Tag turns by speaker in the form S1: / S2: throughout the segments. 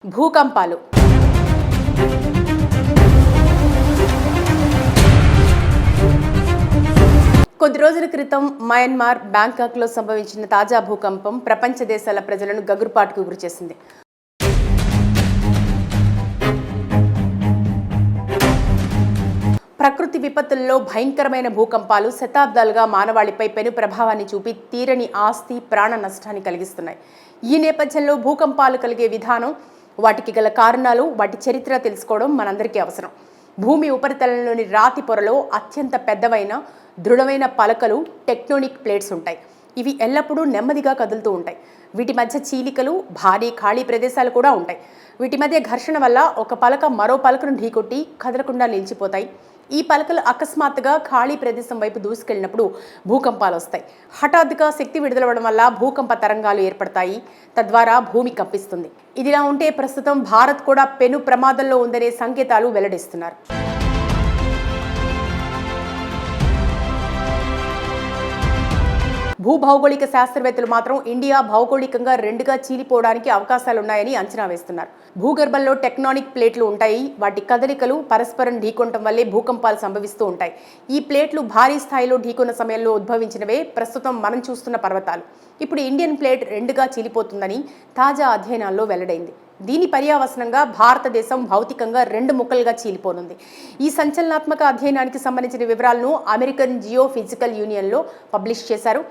S1: భూకంపాలు కొద్ది రోజుల క్రితం మయన్మార్ బ్యాంకాక్లో సంభవించిన తాజా భూకంపం ప్రపంచ దేశాల ప్రజలను గగురుపాటుకు గురిచేసింది. ప్రకృతి విపత్తుల్లో భయంకరమైన భూకంపాలు శతాబ్దాలుగా మానవాళిపై పెను ప్రభావాన్ని చూపి తీరని ఆస్తి ప్రాణ నష్టాన్ని కలిగిస్తున్నాయి. ఈ నేపథ్యంలో భూకంపాలు కలిగే విధానం, వాటికి గల కారణాలు, వాటి చరిత్ర తెలుసుకోవడం మనందరికీ అవసరం. భూమి ఉపరితలంలోని రాతి పొరలో అత్యంత పెద్దవైన దృఢమైన పలకలు, టెక్టోనిక్ ప్లేట్స్ ఉంటాయి. ఇవి ఎల్లప్పుడూ నెమ్మదిగా కదులుతూ ఉంటాయి. వీటి మధ్య చీలికలు, భారీ ఖాళీ ప్రదేశాలు కూడా ఉంటాయి. వీటి మధ్య ఘర్షణ వల్ల ఒక పలక మరో పలకను ఢీకొట్టి కదలకుండా నిలిచిపోతాయి. ఈ పలకలు అకస్మాత్తుగా ఖాళీ ప్రదేశం వైపు దూసుకెళ్లినప్పుడు భూకంపాలు వస్తాయి. హఠాత్తుగా శక్తి విడుదలవ్వడం వల్ల భూకంప తరంగాలు ఏర్పడతాయి. తద్వారా భూమి కంపిస్తుంది. ఇదిలా ఉంటే ప్రస్తుతం భారత్ కూడా పెను ప్రమాదంలో ఉందనే సంకేతాలు వెల్లడిస్తున్నారు. భూభౌగోళిక శాస్త్రవేత్తలు మాత్రం ఇండియా భౌగోళికంగా రెండుగా చీలిపోవడానికి అవకాశాలున్నాయని అంచనా వేస్తున్నారు. భూగర్భంలో టెక్టానిక్ ప్లేట్లు ఉంటాయి. వాటి కదలికలు పరస్పరం ఢీకొనటం వల్లే భూకంపాలు సంభవిస్తూ ఉంటాయి. ఈ ప్లేట్లు భారీ స్థాయిలో ఢీకొన్న సమయంలో ఉద్భవించినవే ప్రస్తుతం మనం చూస్తున్న పర్వతాలు. ఇప్పుడు ఇండియన్ ప్లేట్ రెండుగా చీలిపోతుందని తాజా అధ్యయనాల్లో వెల్లడైంది. దీని పర్యవసనంగా భారతదేశం భౌతికంగా రెండు ముక్కలుగా చీలిపోనుంది. ఈ సంచలనాత్మక అధ్యయనానికి సంబంధించిన వివరాలను అమెరికన్ జియోఫిజికల్ యూనియన్లో పబ్లిష్ చేశారు.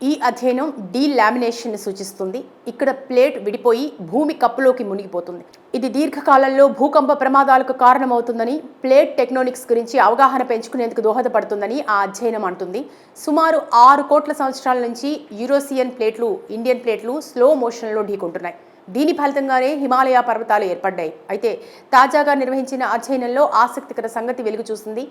S1: ఈ అధ్యయనం డీలామినేషన్ సూచిస్తుంది. ఇక్కడ ప్లేట్ విడిపోయి భూమి కప్పులోకి మునిగిపోతుంది. ఇది దీర్ఘకాలంలో భూకంప ప్రమాదాలకు కారణమవుతుందని, ప్లేట్ టెక్టోనిక్స్ గురించి అవగాహన పెంచుకునేందుకు దోహదపడుతుందని ఆ అధ్యయనం అంటుంది. సుమారు 6 కోట్ల సంవత్సరాల నుంచి యూరోసియన్ ప్లేట్లు, ఇండియన్ ప్లేట్లు స్లో మోషన్లో ఢీకొంటున్నాయి. దీని ఫలితంగానే హిమాలయ పర్వతాలు ఏర్పడ్డాయి. అయితే తాజాగా నిర్వహించిన అధ్యయనంలో ఆసక్తికర సంగతి వెలుగు చూసింది.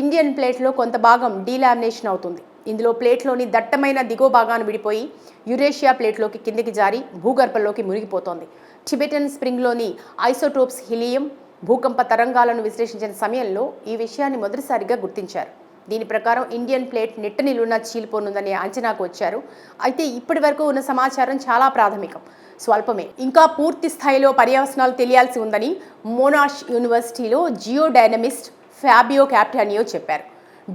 S1: ఇండియన్ ప్లేట్లో కొంత భాగం డీలామినేషన్ అవుతుంది. ఇందులో ప్లేట్లోని దట్టమైన దిగువ భాగాన్ని విడిపోయి యురేషియా ప్లేట్లోకి కిందికి జారి భూగర్భంలోకి మునిగిపోతోంది. టిబెటన్ స్ప్రింగ్లోని ఐసోటోప్స్ హీలియం భూకంప తరంగాలను విశ్లేషించిన సమయంలో ఈ విషయాన్ని మొదటిసారిగా గుర్తించారు. దీని ప్రకారం ఇండియన్ ప్లేట్ నిట్టనిలున్న చీలిపోనుందనే అంచనాకు వచ్చారు. అయితే ఇప్పటి వరకు ఉన్న సమాచారం చాలా ప్రాథమికం, స్వల్పమే. ఇంకా పూర్తి స్థాయిలో పర్యవసనాలు తెలియాల్సి ఉందని మోనాష్ యూనివర్సిటీలో జియోడైనమిస్ట్ ఫాబియో క్యాప్టానియో చెప్పారు.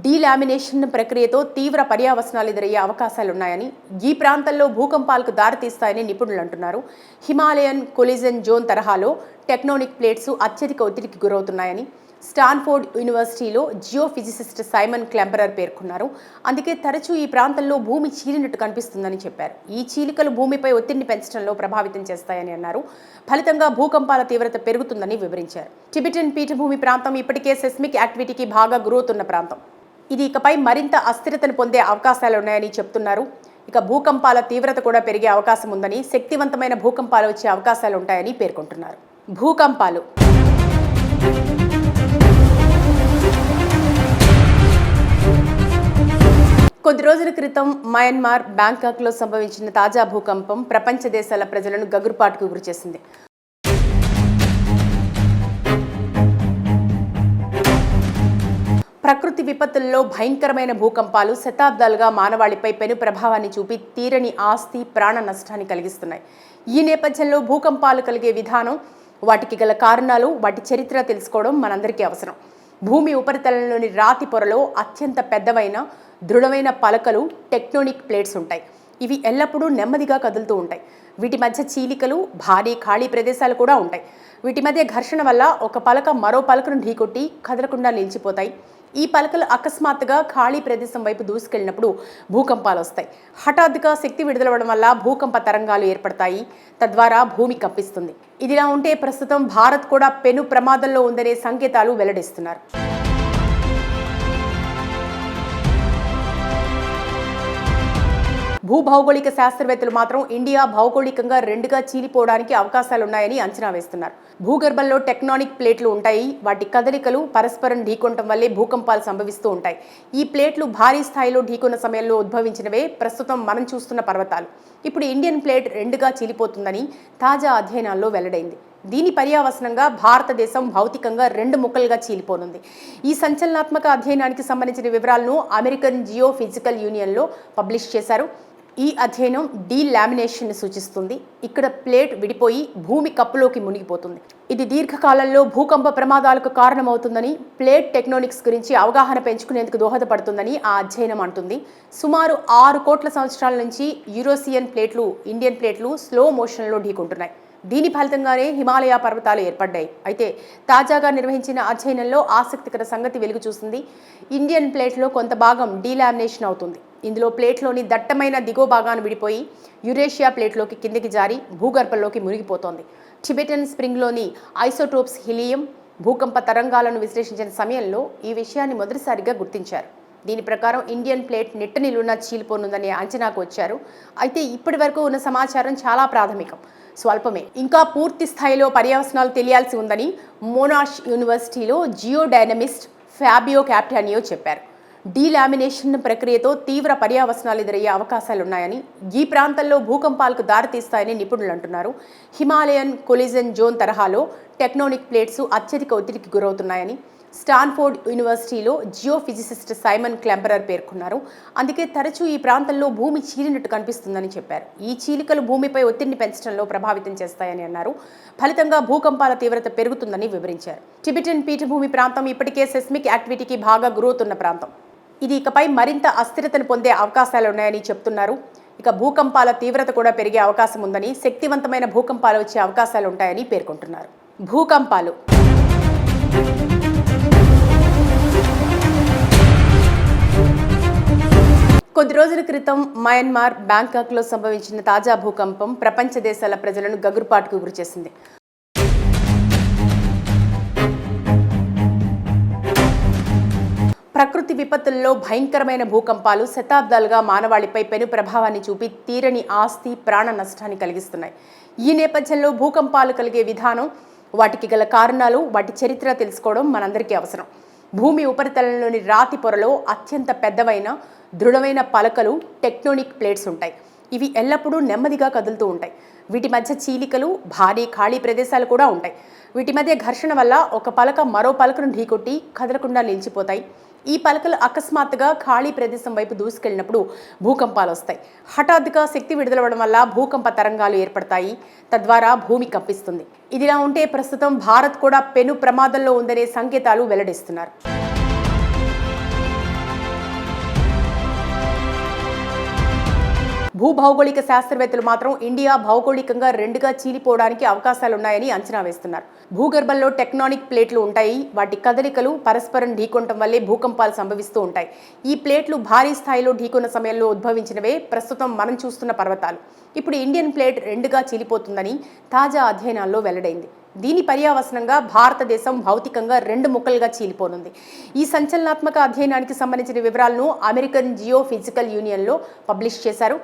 S1: డీలామినేషన్ ప్రక్రియతో తీవ్ర పర్యవసనాలు ఎదురయ్యే అవకాశాలున్నాయని, ఈ ప్రాంతంలో భూకంపాలకు దారితీస్తాయని నిపుణులు అంటున్నారు. హిమాలయన్ కొలిజన్ జోన్ తరహాలో టెక్టోనిక్ ప్లేట్స్ అత్యధిక ఒత్తిడికి గురవుతున్నాయని స్టాన్ఫోర్డ్ యూనివర్సిటీలో జియోఫిజిసిస్ట్ సైమన్ క్లెంపరర్ పేర్కొన్నారు. అందుకే తరచూ ఈ ప్రాంతంలో భూమి చీలినట్టు కనిపిస్తుందని చెప్పారు. ఈ చీలికలు భూమిపై ఒత్తిడిని పెంచడంలో ప్రభావితం చేస్తాయని అన్నారు. ఫలితంగా భూకంపాల తీవ్రత పెరుగుతుందని వివరించారు. టిబెటన్ పీఠభూమి ప్రాంతం ఇప్పటికే సెస్మిక్ యాక్టివిటీకి బాగా గురవుతున్న ప్రాంతం. ఇది ఇకపై మరింత అస్థిరతను పొందే అవకాశాలున్నాయని చెప్తున్నారు. ఇక భూకంపాల తీవ్రత కూడా పెరిగే అవకాశం ఉందని, శక్తివంతమైన భూకంపాలు వచ్చే అవకాశాలుంటాయని పేర్కొంటున్నారు. భూకంపాలు కొద్ది రోజుల క్రితం మయన్మార్ బ్యాంకాక్లో సంభవించిన తాజా భూకంపం ప్రపంచ దేశాల ప్రజలను గగురుపాటుకు గురిచేసింది. ప్రకృతి విపత్తుల్లో భయంకరమైన భూకంపాలు శతాబ్దాలుగా మానవాళిపై పెను ప్రభావాన్ని చూపి తీరని ఆస్తి ప్రాణ నష్టాన్ని కలిగిస్తున్నాయి. ఈ నేపథ్యంలో భూకంపాలు కలిగే విధానం, వాటికి గల కారణాలు, వాటి చరిత్ర తెలుసుకోవడం మనందరికీ అవసరం. భూమి ఉపరితలంలోని రాతి పొరలో అత్యంత పెద్దవైన దృఢమైన పలకలు, టెక్టోనిక్ ప్లేట్స్ ఉంటాయి. ఇవి ఎల్లప్పుడూ నెమ్మదిగా కదులుతూ ఉంటాయి. వీటి మధ్య చీలికలు, భారీ ఖాళీ ప్రదేశాలు కూడా ఉంటాయి. వీటి మధ్య ఘర్షణ వల్ల ఒక పలక మరో పలకను ఢీకొట్టి కదలకుండా నిలిచిపోతాయి. ఈ పలకలు అకస్మాత్తుగా ఖాళీ ప్రదేశం వైపు దూసుకెళ్లినప్పుడు భూకంపాలు వస్తాయి. హఠాత్తుగా శక్తి విడుదలవ్వడం వల్ల భూకంప తరంగాలు ఏర్పడతాయి. తద్వారా భూమి కంపిస్తుంది. ఇదిలా ఉంటే ప్రస్తుతం భారత్ కూడా పెను ప్రమాదంలో ఉందనే సంకేతాలు వెల్లడిస్తున్నారు. భూభౌగోళిక శాస్త్రవేత్తలు మాత్రం ఇండియా భౌగోళికంగా రెండుగా చీలిపోవడానికి అవకాశాలున్నాయని అంచనా వేస్తున్నారు. భూగర్భంలో టెక్టానిక్ ప్లేట్లు ఉంటాయి. వాటి కదలికలు పరస్పరం ఢీకొనటం వల్లే భూకంపాలు సంభవిస్తూ ఉంటాయి. ఈ ప్లేట్లు భారీ స్థాయిలో ఢీకొన్న సమయంలో ఉద్భవించినవే ప్రస్తుతం మనం చూస్తున్న పర్వతాలు. ఇప్పుడు ఇండియన్ ప్లేట్ రెండుగా చీలిపోతుందని తాజా అధ్యయనాల్లో వెల్లడైంది. దీని పర్యవసనంగా భారతదేశం భౌతికంగా రెండు ముక్కలుగా చీలిపోనుంది. ఈ సంచలనాత్మక అధ్యయనానికి సంబంధించిన వివరాలను అమెరికన్ జియోఫిజికల్ యూనియన్లో పబ్లిష్ చేశారు. ఈ అధ్యయనం డీలామినేషన్ సూచిస్తుంది. ఇక్కడ ప్లేట్ విడిపోయి భూమి కప్పులోకి మునిగిపోతుంది. ఇది దీర్ఘకాలంలో భూకంప ప్రమాదాలకు కారణమవుతుందని, ప్లేట్ టెక్టోనిక్స్ గురించి అవగాహన పెంచుకునేందుకు దోహదపడుతుందని ఆ అధ్యయనం అంటుంది. సుమారు 6 కోట్ల సంవత్సరాల నుంచి యూరోసియన్ ప్లేట్లు, ఇండియన్ ప్లేట్లు స్లో మోషన్లో ఢీకొంటున్నాయి. దీని ఫలితంగానే హిమాలయ పర్వతాలు ఏర్పడ్డాయి. అయితే తాజాగా నిర్వహించిన అధ్యయనంలో ఆసక్తికర సంగతి వెలుగు చూసింది. ఇండియన్ ప్లేట్లో కొంత భాగం డీలామినేషన్ అవుతుంది. ఇందులో ప్లేట్లోని దట్టమైన దిగువ భాగాన్ని విడిపోయి యురేషియా ప్లేట్లోకి కిందికి జారి భూగర్భంలోకి మునిగిపోతోంది. టిబెటన్ స్ప్రింగ్లోని ఐసోటోప్స్ హీలియం భూకంప తరంగాలను విశ్లేషించిన సమయంలో ఈ విషయాన్ని మొదటిసారిగా గుర్తించారు. దీని ప్రకారం ఇండియన్ ప్లేట్ నిట్టనిలున్న చీలిపోనుందనే అంచనాకు వచ్చారు. అయితే ఇప్పటి వరకు ఉన్న సమాచారం చాలా ప్రాథమికం, స్వల్పమే. ఇంకా పూర్తి స్థాయిలో పర్యవసనాలు తెలియాల్సి ఉందని మోనాష్ యూనివర్సిటీలో జియోడైనమిస్ట్ ఫ్యాబియో క్యాప్టానియో చెప్పారు. డీలామినేషన్ ప్రక్రియతో తీవ్ర పర్యావసనాలు ఎదురయ్యే అవకాశాలున్నాయని, ఈ ప్రాంతంలో భూకంపాలకు దారితీస్తాయని నిపుణులు అంటున్నారు. హిమాలయన్ కొలిజన్ జోన్ తరహాలో టెక్టోనిక్ ప్లేట్స్ అత్యధిక ఒత్తిడికి గురవుతున్నాయని స్టాన్ఫోర్డ్ యూనివర్సిటీలో జియోఫిజిసిస్ట్ సైమన్ క్లెంపరర్ పేర్కొన్నారు. అందుకే తరచూ ఈ ప్రాంతంలో భూమి చీలినట్టు కనిపిస్తుందని చెప్పారు. ఈ చీలికలు భూమిపై ఒత్తిడిని పెంచడంలో ప్రభావితం చేస్తాయని అన్నారు. ఫలితంగా భూకంపాల తీవ్రత పెరుగుతుందని వివరించారు. టిబెటన్ పీఠభూమి ప్రాంతం ఇప్పటికే సెస్మిక్ యాక్టివిటీకి బాగా గురవుతున్న ప్రాంతం. ఇది ఇకపై మరింత అస్థిరతను పొందే అవకాశాలున్నాయని చెప్తున్నారు. ఇక భూకంపాల తీవ్రత కూడా పెరిగే అవకాశం ఉందని, శక్తివంతమైన భూకంపాలు వచ్చే అవకాశాలుంటాయని పేర్కొంటున్నారు. భూకంపాలు కొద్ది రోజుల క్రితం మయన్మార్ బ్యాంకాక్లో సంభవించిన తాజా భూకంపం ప్రపంచ దేశాల ప్రజలను గగురుపాటుకు గురిచేసింది. ప్రకృతి విపత్తుల్లో భయంకరమైన భూకంపాలు శతాబ్దాలుగా మానవాళిపై పెను ప్రభావాన్ని చూపి తీరని ఆస్తి, ప్రాణ నష్టాన్ని కలిగిస్తున్నాయి. ఈ నేపథ్యంలో భూకంపాలు కలిగే విధానం, వాటికి గల కారణాలు, వాటి చరిత్ర తెలుసుకోవడం మనందరికీ అవసరం. భూమి ఉపరితలంలోని రాతి పొరలో అత్యంత పెద్దవైన దృఢమైన పలకలు, టెక్టోనిక్ ప్లేట్స్ ఉంటాయి. ఇవి ఎల్లప్పుడూ నెమ్మదిగా కదులుతూ ఉంటాయి. వీటి మధ్య చీలికలు, భారీ ఖాళీ ప్రదేశాలు కూడా ఉంటాయి. వీటి మధ్య ఘర్షణ వల్ల ఒక పలక మరో పలకను ఢీకొట్టి కదలకుండా నిలిచిపోతాయి. ఈ పలకలు అకస్మాత్తుగా ఖాళీ ప్రదేశం వైపు దూసుకెళ్ళినప్పుడు భూకంపాలు వస్తాయి. హఠాత్తుగా శక్తి విడుదలవడం వల్ల భూకంప తరంగాలు ఏర్పడతాయి. తద్వారా భూమి కంపిస్తుంది. ఇదిలా ఉంటే ప్రస్తుతం భారత్ కూడా పెను ప్రమాదంలో ఉందనే సంకేతాలు వెల్లడిస్తున్నారు. భూభౌగోళిక శాస్త్రవేత్తలు మాత్రం ఇండియా భౌగోళికంగా రెండుగా చీలిపోవడానికి అవకాశాలున్నాయని అంచనా వేస్తున్నారు. భూగర్భంలో టెక్టోనిక్ ప్లేట్లు ఉంటాయి. వాటి కదలికలు పరస్పరం ఢీకొనటం వల్లే భూకంపాలు సంభవిస్తూ ఉంటాయి. ఈ ప్లేట్లు భారీ స్థాయిలో ఢీకొన్న సమయంలో ఉద్భవించినవే ప్రస్తుతం మనం చూస్తున్న పర్వతాలు. ఇప్పుడు ఇండియన్ ప్లేట్ రెండుగా చీలిపోతుందని తాజా అధ్యయనాల్లో వెల్లడైంది. దీని పర్యావసనంగా భారతదేశం భౌతికంగా 2 ముక్కలుగా చీలిపోనుంది. ఈ సంచలనాత్మక అధ్యయనానికి సంబంధించిన వివరాలను అమెరికన్ జియోఫిజికల్ యూనియన్లో పబ్లిష్ చేశారు.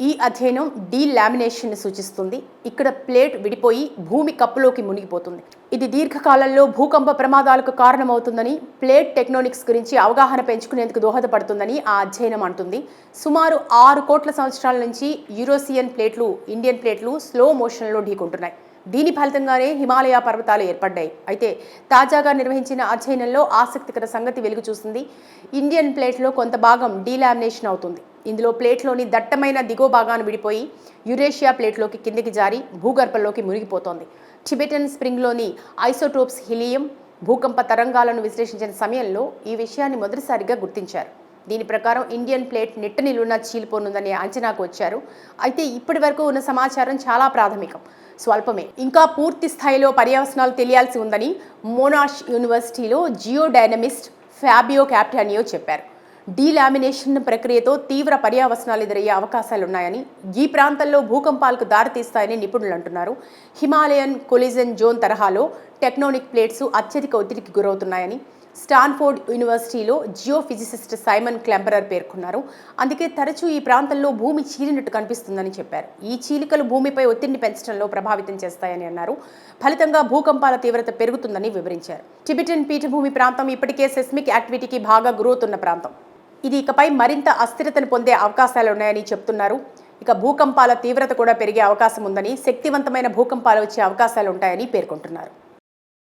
S1: ఈ అధ్యయనం డీలామినేషన్ సూచిస్తుంది. ఇక్కడ ప్లేట్ విడిపోయి భూమి కప్పులోకి మునిగిపోతుంది. ఇది దీర్ఘకాలంలో భూకంప ప్రమాదాలకు కారణమవుతుందని, ప్లేట్ టెక్టోనిక్స్ గురించి అవగాహన పెంచుకునేందుకు దోహదపడుతుందని ఆ అధ్యయనం అంటుంది. సుమారు 6 కోట్ల సంవత్సరాల నుంచి యూరోసియన్ ప్లేట్లు, ఇండియన్ ప్లేట్లు స్లో మోషన్లో ఢీకొంటున్నాయి. దీని ఫలితంగానే హిమాలయ పర్వతాలు ఏర్పడ్డాయి. అయితే తాజాగా నిర్వహించిన అధ్యయనంలో ఆసక్తికర సంగతి వెలుగు చూసింది. ఇండియన్ ప్లేట్లో కొంత భాగం డీలామినేషన్ అవుతుంది. ఇందులో ప్లేట్లోని దట్టమైన దిగువ భాగాన్ని విడిపోయి యురేషియా ప్లేట్లోకి కిందికి జారి భూగర్భంలోకి మునిగిపోతోంది. టిబెటన్ స్ప్రింగ్లోని ఐసోటోప్స్ హీలియం భూకంప తరంగాలను విశ్లేషించిన సమయంలో ఈ విషయాన్ని మొదటిసారిగా గుర్తించారు. దీని ప్రకారం ఇండియన్ ప్లేట్ నిట్టనిలున్న చీలిపోనుందనే అంచనాకు వచ్చారు. అయితే ఇప్పటి వరకు ఉన్న సమాచారం చాలా ప్రాథమికం, స్వల్పమే. ఇంకా పూర్తి స్థాయిలో పర్యవసనాలు తెలియాల్సి ఉందని మోనాష్ యూనివర్సిటీలో జియోడైనమిస్ట్ ఫ్యాబియో క్యాప్టానియో చెప్పారు. డీలామినేషన్ ప్రక్రియతో తీవ్ర పర్యావసనాలు ఎదురయ్యే అవకాశాలున్నాయని, ఈ ప్రాంతంలో భూకంపాలకు దారితీస్తాయని నిపుణులు అంటున్నారు. హిమాలయన్ కొలిజన్ జోన్ తరహాలో టెక్టోనిక్ ప్లేట్స్ అత్యధిక ఒత్తిడికి గురవుతున్నాయని స్టాన్ఫోర్డ్ యూనివర్సిటీలో జియోఫిజిసిస్ట్ సైమన్ క్లెంపరర్ పేర్కొన్నారు. అందుకే తరచూ ఈ ప్రాంతంలో భూమి చీలినట్టు కనిపిస్తుందని చెప్పారు. ఈ చీలికలు భూమిపై ఒత్తిడిని పెంచడంలో ప్రభావితం చేస్తాయని అన్నారు. ఫలితంగా భూకంపాల తీవ్రత పెరుగుతుందని వివరించారు. టిబెటన్ పీఠభూమి ప్రాంతం ఇప్పటికే సెస్మిక్ యాక్టివిటీకి బాగా గురవుతున్న ప్రాంతం. ఇది ఇకపై మరింత అస్థిరతను పొందే అవకాశాలున్నాయని చెప్తున్నారు. ఇక భూకంపాల తీవ్రత కూడా పెరిగే అవకాశం ఉందని, శక్తివంతమైన భూకంపాలు వచ్చే అవకాశాలుంటాయని పేర్కొంటున్నారు.